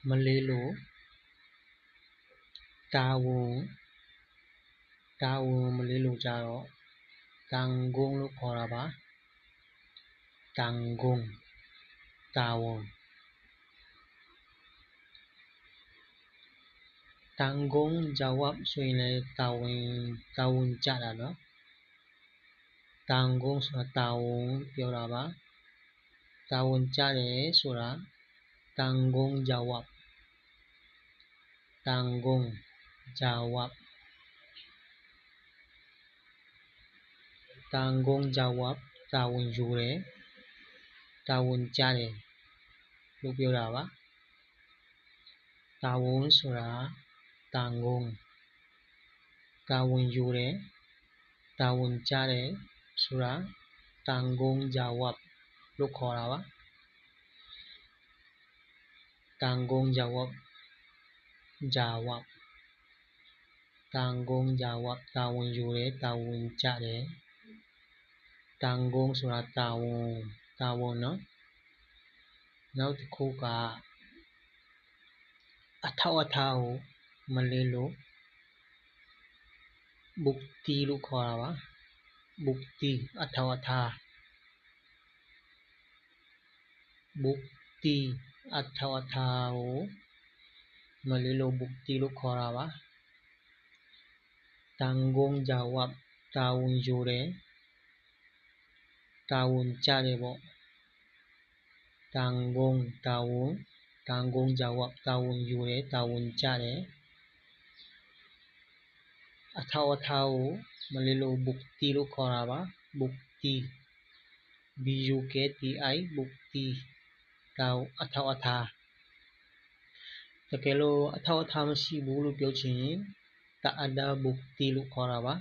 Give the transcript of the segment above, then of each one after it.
မလေးလို့တာဝန်မလေးလို့ကြတော့တန်ဂုံလို့ခေါ်တာပါတန်ဂုံတာဝန်တန်ဂုံဂျာဝပ်ဆိုရင်လည်းတာဝန်ကြတာနော်တန်ဂုံဆိုတာတာဝန်ပြောတာပါတာဝန်ကြတယ်ဆိုတာတန်ဂုံဂျာဝပ်တန်ဂုံဂျာဝပ်တန်ဂုံဂျာဝပ်တာဝန်ယူတယ်တာဝန်ကြတယ်လို့ပြောတာပါတာဝန်ဆိုတာတန်ဂုံတာဝန်ယူတယ်တာဝန်ကြတယ်ဆိုတာတန်ဂုံဂျာဝပ်လို့ခေါ်တာပါတန်ဂုံဂျာဝပ်တန်ဂုံဂျာဝပ်တာဝန်ယူတယ်တာဝန်ကြတယ်တန်ဂုံဆိုတာတာဝန်နော်နောက်တစ်ခုကအထောက်အထားကိုမလေးလို့บุกตีလို့ခေါ်တာပါบุกตีအထောက်အထားบุกตีအထောက်အထားကိုမလေးလို့บุกตีလို့ခေါ်တာပါတန်ဂုံဂျာဝပ်တာဝန်ယူတယ်တာဝန်ကြတယ်ပေါ့တန်ဂုံတာဝန်တန်ဂုံဂျာဝပ်တာဝန်ယူတယ်တာဝန်ကြတယ်အထောက်အထားကိုမလေးလို့บุกตีလို့ခေါ်တာပါบุกตี BUKTI บุกตีအထောက်အထားတကယ်လို့အထောက်အထားမရှိဘူးလို့ပြောချင်ရင်tak ada bukti လို့ခေါ်တာပါ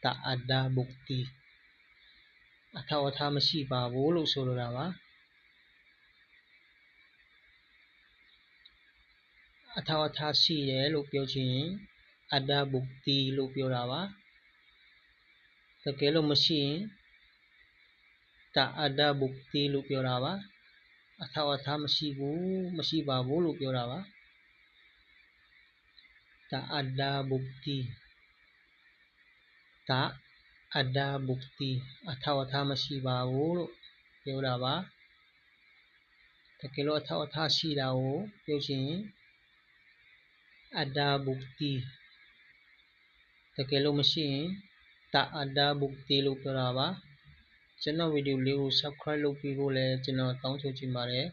tak ada bukti အထောက်အထားမရှိပါဘူးလို့ဆိုလိုတာပါအထောက်အထားရှိတယ်လို့ပြောချင်ရင် ada bukti လို့ပြောတာပါတကယ်လို့မရှိရင် tak ada bukti လို့ပြောတာပါအထောက်အထားမရှိပါဘူးလို့ပြောတာပါ tak ada bukti tak ada bukti အထောက်အထားမရှိပါဘူးလို့ပြောတာပါတကယ်လို့အထောက်အထားရှိတာကိုပြောချင်ရင် ada bukti တကယ်လို့မရှိရင် tak ada bukti လို့ပြောတာပါကျွန်တော်ဗီဒီယိုလေးကို subscribe လုပ်ပြီးဖို့လည်းကျွန်တော်တောင်းဆိုချင်ပါတယ်